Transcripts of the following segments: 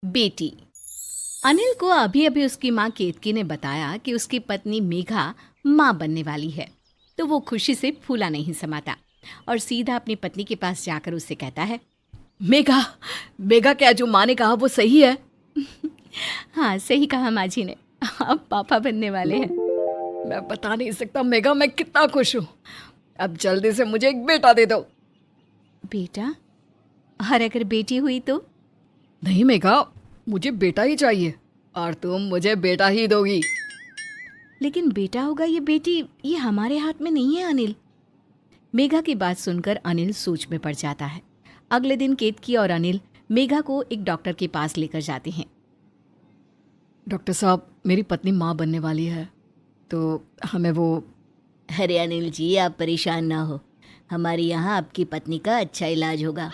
बेटी। अनिल को अभी अभी उसकी माँ केतकी ने बताया कि उसकी पत्नी मेघा माँ बनने वाली है, तो वो खुशी से फूला नहीं समाता और सीधा अपनी पत्नी के पास जाकर उससे कहता है, मेघा, मेघा, क्या जो माँ ने कहा वो सही है? हाँ सही कहा माँ जी ने, आप पापा बनने वाले हैं। मैं बता नहीं सकता मेघा, मैं कितना खुश हूँ। अब जल्दी से मुझे एक बेटा दे दो। बेटा? और अगर बेटी हुई तो? नहीं मेघा, मुझे बेटा ही चाहिए और तुम मुझे बेटा ही दोगी। लेकिन बेटा होगा या बेटी, ये हमारे हाथ में नहीं है अनिल। मेघा की बात सुनकर अनिल सोच में पड़ जाता है। अगले दिन केतकी और अनिल मेघा को एक डॉक्टर के पास लेकर जाते हैं। डॉक्टर साहब, मेरी पत्नी माँ बनने वाली है, तो हमें वो। अरे अनिल जी, आप परेशान ना हो, हमारे यहाँ आपकी पत्नी का अच्छा इलाज होगा।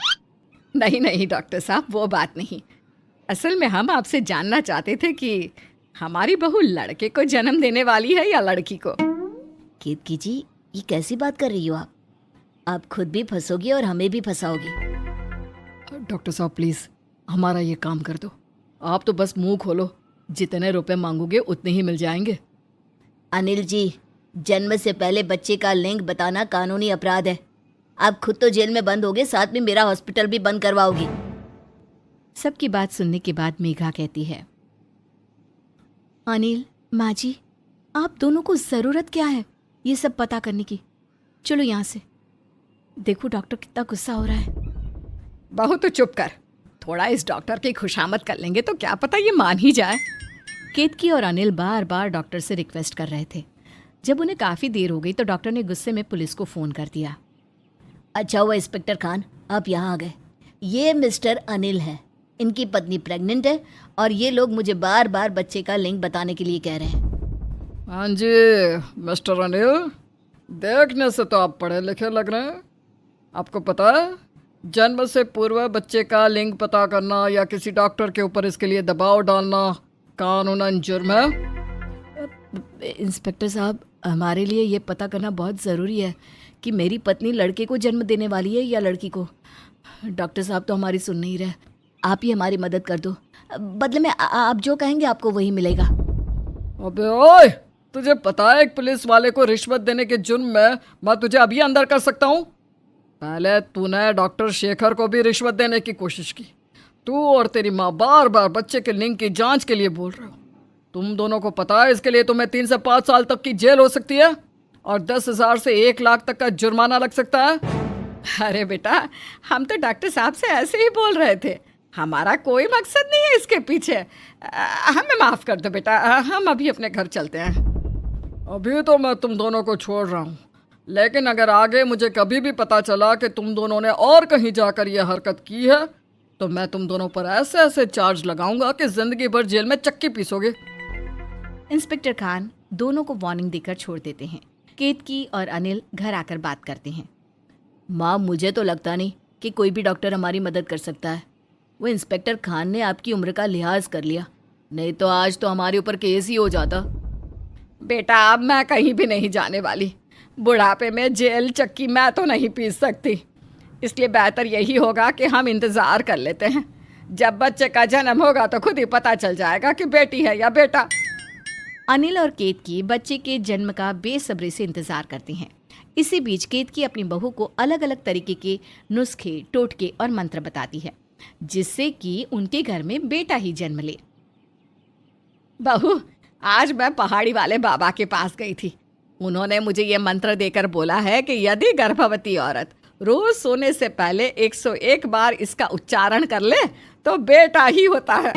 नहीं नहीं डॉक्टर साहब, वो बात नहीं। असल में हम आपसे जानना चाहते थे कि हमारी बहू लड़के को जन्म देने वाली है या लड़की को। केतकी जी, ये कैसी बात कर रही हो आप खुद भी फंसोगी और हमें भी फंसाओगी। डॉक्टर साहब प्लीज़, हमारा ये काम कर दो। आप तो बस मुंह खोलो, जितने रुपए मांगोगे उतने ही मिल जाएंगे। अनिल जी, जन्म से पहले बच्चे का लिंग बताना कानूनी अपराध है। आप खुद तो जेल में बंद होगे, साथ में मेरा हॉस्पिटल भी बंद करवाओगी। सबकी बात सुनने के बाद मेघा कहती है, अनिल, माँ जी, आप दोनों को ज़रूरत क्या है ये सब पता करने की? चलो यहाँ से। देखो डॉक्टर कितना गुस्सा हो रहा है। बहू तो चुप कर, थोड़ा इस डॉक्टर की खुशामद कर लेंगे तो क्या पता ये मान ही जाए। केतकी और अनिल बार बार डॉक्टर से रिक्वेस्ट कर रहे थे। जब उन्हें काफ़ी देर हो गई तो डॉक्टर ने गुस्से में पुलिस को फ़ोन कर दिया। अच्छा हुआ इंस्पेक्टर खान आप यहाँ आ गए। ये मिस्टर अनिल है, इनकी पत्नी प्रेग्नेंट है और ये लोग मुझे बार बार बच्चे का लिंग बताने के लिए कह रहे हैं। हाँ जी मिस्टर अनिल, देखने से तो आप पढ़े लिखे लग रहे हैं। आपको पता है, जन्म से पूर्व बच्चे का लिंग पता करना या किसी डॉक्टर के ऊपर इसके लिए दबाव डालना कानूनन जुर्म है। इंस्पेक्टर साहब, हमारे लिए ये पता करना बहुत ज़रूरी है कि मेरी पत्नी लड़के को जन्म देने वाली है या लड़की को। डॉक्टर साहब तो हमारी सुन नहीं रहे। आप ही हमारी मदद कर दो, बदले में आप जो कहेंगे आपको वही मिलेगा। अबे ओए, तुझे पता है एक पुलिस वाले को रिश्वत देने के जुर्म में मैं तुझे अभी अंदर कर सकता हूँ। पहले तूने डॉक्टर शेखर को भी रिश्वत देने की कोशिश की। तू और तेरी माँ बार बार बच्चे के लिंग की जांच के लिए बोल रहे हो। तुम दोनों को पता है इसके लिए तुम्हें 3 से 5 साल तक की जेल हो सकती है और 10,000 से 1 लाख तक का जुर्माना लग सकता है। अरे बेटा, हम तो डॉक्टर साहब से ऐसे ही बोल रहे थे, हमारा कोई मकसद नहीं है इसके पीछे। हमें माफ़ कर दो बेटा, हम अभी अपने घर चलते हैं। अभी तो मैं तुम दोनों को छोड़ रहा हूँ, लेकिन अगर आगे मुझे कभी भी पता चला कि तुम दोनों ने और कहीं जाकर यह हरकत की है तो मैं तुम दोनों पर ऐसे ऐसे चार्ज लगाऊंगा कि जिंदगी भर जेल में चक्की पीसोगे। इंस्पेक्टर खान दोनों को वार्निंग देकर छोड़ देते हैं। केतकी और अनिल घर आकर बात करते हैं। माँ, मुझे तो लगता नहीं कि कोई भी डॉक्टर हमारी मदद कर सकता है। वो इंस्पेक्टर खान ने आपकी उम्र का लिहाज कर लिया, नहीं तो आज तो हमारे ऊपर केस ही हो जाता। बेटा, अब मैं कहीं भी नहीं जाने वाली। बुढ़ापे में जेल चक्की मैं तो नहीं पीस सकती, इसलिए बेहतर यही होगा कि हम इंतज़ार कर लेते हैं। जब बच्चे का जन्म होगा तो खुद ही पता चल जाएगा कि बेटी है या बेटा। अनिल और केतकी बच्चे के जन्म का बेसब्री से इंतजार करते हैं। इसी बीच केतकी अपनी बहू को अलग अलग तरीके के नुस्खे, टोटके और मंत्र बताती है, जिससे कि उनके घर में बेटा ही जन्म ले। बहू, आज मैं पहाड़ी वाले बाबा के पास गई थी। उन्होंने मुझे ये मंत्र देकर बोला है कि यदि गर्भवती औरत रोज सोने से पहले 101 बार इसका उच्चारण कर ले तो बेटा ही होता है।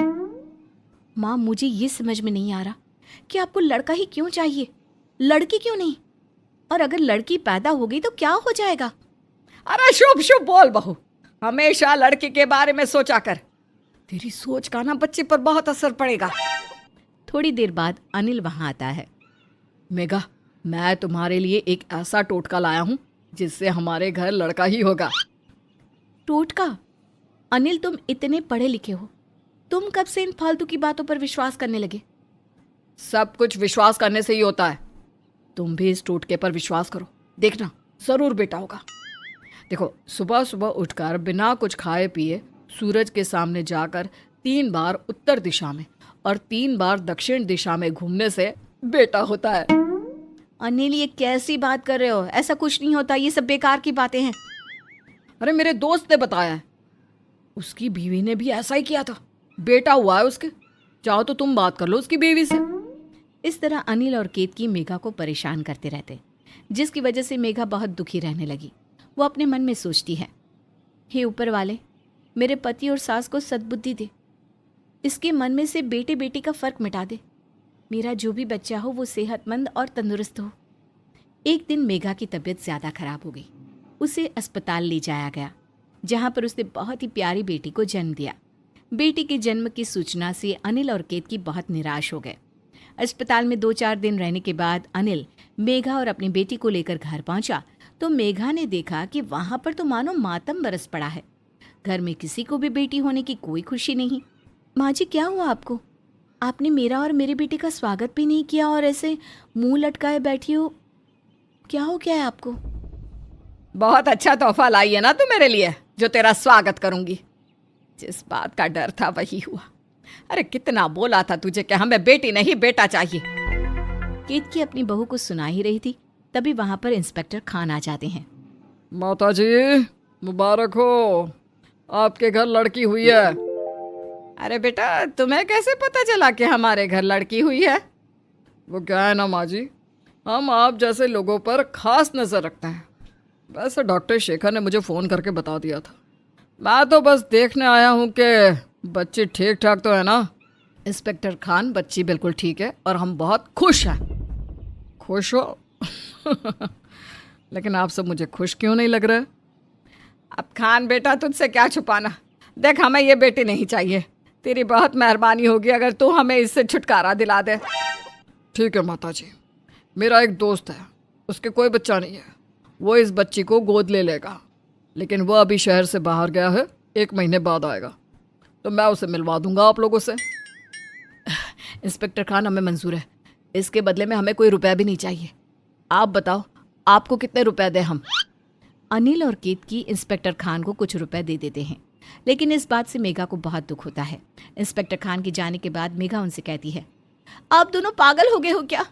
माँ, मुझे ये समझ में नहीं आ रहा कि आपको लड़का ही क्यों चाहिए, लड़की क्यों नहीं? और अगर लड़की पैदा हो गई तो क्या हो जाएगा? अरे शुभ शुभ बोल बहू, हमेशा लड़की के बारे में सोचा कर। तेरी सोच का ना बच्चे पर बहुत असर पड़ेगा। थोड़ी देर बाद अनिल वहां आता है। मेघा, मैं तुम्हारे लिए एक ऐसा टोटका लाया हूँ जिससे हमारे घर लड़का ही होगा। टोटका? अनिल, तुम इतने पढ़े लिखे हो, तुम कब से इन फालतू की बातों पर विश्वास करने लगे? सब कुछ विश्वास करने से ही होता है। तुम भी इस टोटके पर विश्वास करो, देखना जरूर बेटा होगा। देखो, सुबह सुबह उठकर बिना कुछ खाए पिए सूरज के सामने जाकर 3 बार उत्तर दिशा में और 3 बार दक्षिण दिशा में घूमने से बेटा होता है। अनिल, ये कैसी बात कर रहे हो? ऐसा कुछ नहीं होता, ये सब बेकार की बातें हैं। अरे मेरे दोस्त ने बताया है, उसकी बीवी ने भी ऐसा ही किया था, बेटा हुआ है उसके। चाहो तो तुम बात कर लो उसकी बीवी से। इस तरह अनिल और केतकी मेघा को परेशान करते रहते, जिसकी वजह से मेघा बहुत दुखी रहने लगी। वो अपने मन में सोचती है, हे ऊपर वाले, मेरे पति और सास को सद्बुद्धि दे, इसके मन में से बेटे बेटी का फर्क मिटा दे। मेरा जो भी बच्चा हो वो सेहतमंद और तंदुरुस्त हो। एक दिन मेघा की तबीयत ज़्यादा खराब हो गई। उसे अस्पताल ले जाया गया, जहाँ पर उसने बहुत ही प्यारी बेटी को जन्म दिया। बेटी के जन्म की सूचना से अनिल और केतकी बहुत निराश हो गए। अस्पताल में 2-4 दिन रहने के बाद अनिल मेघा और अपनी बेटी को लेकर घर पहुंचा तो मेघा ने देखा कि वहां पर तो मानो मातम बरस पड़ा है। घर में किसी को भी बेटी होने की कोई खुशी नहीं। माँ जी, क्या हुआ आपको? आपने मेरा और मेरी बेटी का स्वागत भी नहीं किया और ऐसे मुंह लटकाए बैठी हो। क्या हो गया है आपको? बहुत अच्छा तोहफा लाई है ना तू मेरे लिए, जो तेरा स्वागत करूंगी। जिस बात का डर था वही हुआ। अरे कितना बोला था तुझे कि हमें बेटी नहीं बेटा चाहिए। केतकी अपनी बहू को सुना ही रही थी, तभी वहां पर इंस्पेक्टर खान आ जाते हैं। माता जी मुबारक हो, आपके घर लड़की हुई है। अरे बेटा, तुम्हें कैसे पता चला कि हमारे घर लड़की हुई है? वो क्या है ना माँ जी, हम आप जैसे लोगों पर खास नज़र रखते हैं। वैसे डॉक्टर शेखर ने मुझे फ़ोन करके बता दिया था। मैं तो बस देखने आया हूँ कि बच्ची ठीक ठाक तो है ना। इंस्पेक्टर खान, बच्ची बिल्कुल ठीक है और हम बहुत खुश हैं। खुश हो? लेकिन आप सब मुझे खुश क्यों नहीं लग रहे? अब खान बेटा, तुझसे क्या छुपाना। देख, हमें ये बेटी नहीं चाहिए। तेरी बहुत मेहरबानी होगी अगर तू हमें इससे छुटकारा दिला दे। ठीक है माता जी, मेरा एक दोस्त है, उसके कोई बच्चा नहीं है, वो इस बच्ची को गोद ले लेगा। लेकिन वो अभी शहर से बाहर गया है, 1 महीने बाद आएगा, तो मैं उसे मिलवा दूंगा आप लोगों से। इंस्पेक्टर खान, हमें मंजूर है। इसके बदले में हमें कोई रुपया भी नहीं चाहिए। आप बताओ, आपको कितने रुपए दें हम? अनिल और केतकी इंस्पेक्टर खान को कुछ रुपए दे देते हैं, लेकिन इस बात से मेघा को बहुत दुख होता है। इंस्पेक्टर खान के जाने के बाद मेघा उनसे कहती है, आप दोनों पागल हो गए हो क्या?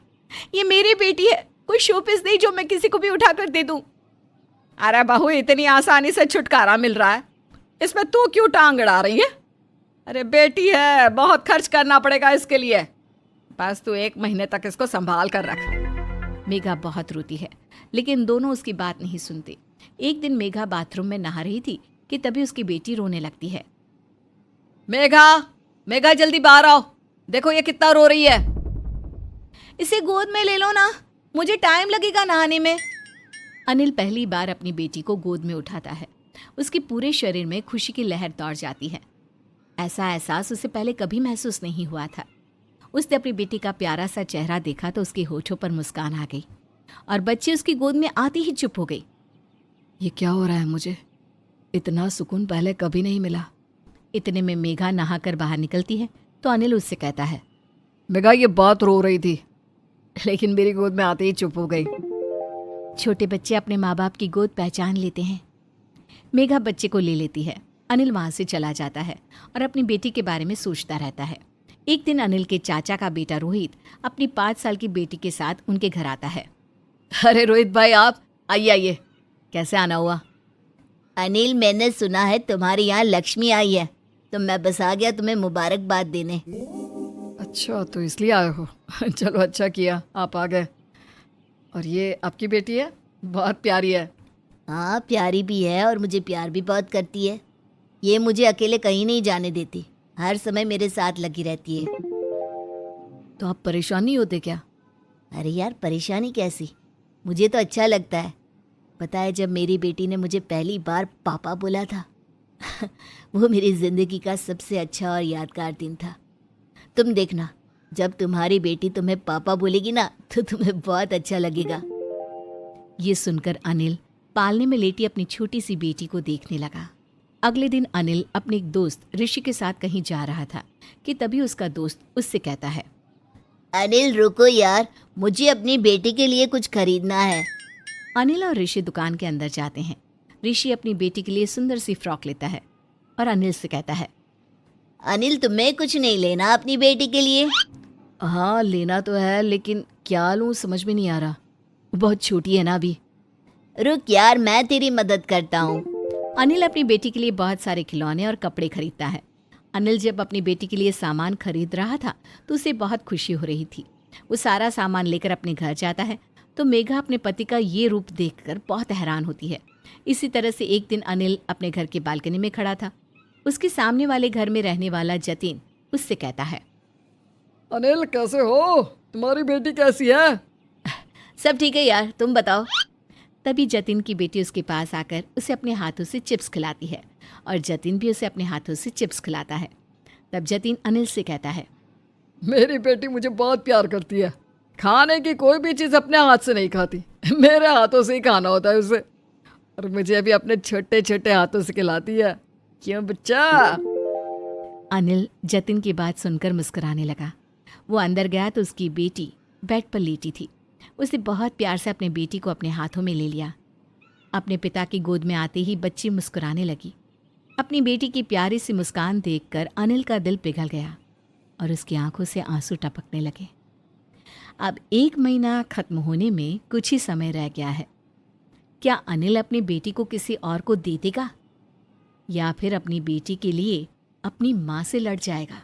ये मेरी बेटी है, कोई शोपीस नहीं जो मैं किसी को भी उठाकर दे दूं। अरे बहू, इतनी आसानी से छुटकारा मिल रहा है, इसमें तू क्यों टांग अड़ा रही है? अरे बेटी है, बहुत खर्च करना पड़ेगा इसके लिए। बस तू 1 महीने तक इसको संभाल कर रख। मेघा बहुत रोती है, लेकिन दोनों उसकी बात नहीं सुनते। एक दिन मेघा बाथरूम में नहा रही थी कि तभी उसकी बेटी रोने लगती है। मेघा, मेघा जल्दी बाहर आओ, देखो ये कितना रो रही है। इसे गोद में ले लो ना, मुझे टाइम लगेगा नहाने में। अनिल पहली बार अपनी बेटी को गोद में उठाता है। उसके पूरे शरीर में खुशी की लहर दौड़ जाती है। ऐसा एहसास उसे पहले कभी महसूस नहीं हुआ था। उसने अपनी बेटी का प्यारा सा चेहरा देखा तो उसके होठों पर मुस्कान आ गई और बच्ची उसकी गोद में आती ही चुप हो गई। ये क्या हो रहा है? मुझे इतना सुकून पहले कभी नहीं मिला। इतने में मेघा नहाकर बाहर निकलती है तो अनिल उससे कहता है, मेघा ये बात रो रही थी, लेकिन मेरी गोद में आते ही चुप हो गई। छोटे बच्चे अपने माँ बाप की गोद पहचान लेते हैं। मेघा बच्चे को ले लेती है। अनिल वहाँ से चला जाता है और अपनी बेटी के बारे में सोचता रहता है। एक दिन अनिल के चाचा का बेटा रोहित अपनी 5 साल की बेटी के साथ उनके घर आता है। अरे रोहित भाई, आप आइए आइए, कैसे आना हुआ? अनिल, मैंने सुना है तुम्हारे यहाँ लक्ष्मी आई है, तो मैं बस आ गया तुम्हें मुबारकबाद देने। अच्छा, तो इसलिए आए हो। चलो अच्छा किया आप आ गए। और ये आपकी बेटी है? बहुत प्यारी है। हाँ, प्यारी भी है और मुझे प्यार भी बहुत करती है। ये मुझे अकेले कहीं नहीं जाने देती, हर समय मेरे साथ लगी रहती है। तो आप परेशान नहीं होते क्या? अरे यार, परेशानी कैसी, मुझे तो अच्छा लगता है। पता है, जब मेरी बेटी ने मुझे पहली बार पापा बोला था वो मेरी ज़िंदगी का सबसे अच्छा और यादगार दिन था। तुम देखना, जब तुम्हारी बेटी तुम्हें पापा बोलेगी ना तो तुम्हें बहुत अच्छा लगेगा। ये सुनकर अनिल पालने में लेटी अपनी छोटी सी बेटी को देखने लगा। अगले दिन अनिल अपने एक दोस्त ऋषि के साथ कहीं जा रहा था कि तभी उसका दोस्त उससे कहता है, अनिल रुको यार, मुझे अपनी बेटी के लिए कुछ खरीदना है। अनिल और ऋषि दुकान के अंदर जाते हैं। ऋषि अपनी बेटी के लिए सुंदर सी फ्रॉक लेता है और अनिल से कहता है, अनिल, तुम्हें कुछ नहीं लेना अपनी बेटी के लिए? हाँ लेना तो है, लेकिन क्या लूँ समझ में नहीं आ रहा। वो बहुत छोटी है ना अभी। रुक यार, मैं तेरी मदद करता हूँ। अनिल अपनी बेटी के लिए बहुत सारे खिलौने और कपड़े खरीदता है। अनिल जब अपनी बेटी के लिए सामान खरीद रहा था तो उसे बहुत खुशी हो रही थी। वो सारा सामान लेकर अपने घर जाता है तो मेघा अपने पति का ये रूप देखकर बहुत हैरान होती है। इसी तरह से एक दिन अनिल अपने घर की बालकनी में खड़ा था। उसके सामने वाले घर में रहने वाला जतिन उससे कहता है, अनिल कैसे हो? तुम्हारी बेटी कैसी है? सब ठीक है यार, तुम बताओ। तभी जतिन की बेटी उसके पास आकर उसे अपने हाथों से चिप्स खिलाती है और जतिन भी उसे अपने हाथों से चिप्स खिलाता है। तब जतिन अनिल से कहता है, मेरी बेटी मुझे बहुत प्यार करती है। खाने की कोई भी चीज़ अपने हाथ से नहीं खाती, मेरे हाथों से ही खाना होता है उसे। और मुझे भी अपने छोटे छोटे हाथों से खिलाती है। क्यों बच्चा? अनिल जतिन की बात सुनकर मुस्कुराने लगा। वो अंदर गया तो उसकी बेटी बेड पर लेटी थी। उसने बहुत प्यार से अपने बेटी को अपने हाथों में ले लिया। अपने पिता की गोद में आते ही बच्ची मुस्कुराने लगी। अपनी बेटी की प्यारी सी मुस्कान देखकर अनिल का दिल पिघल गया और उसकी आंखों से आंसू टपकने लगे। अब 1 महीना खत्म होने में कुछ ही समय रह गया है। क्या अनिल अपनी बेटी को किसी और को दे देगा या फिर अपनी बेटी के लिए अपनी माँ से लड़ जाएगा?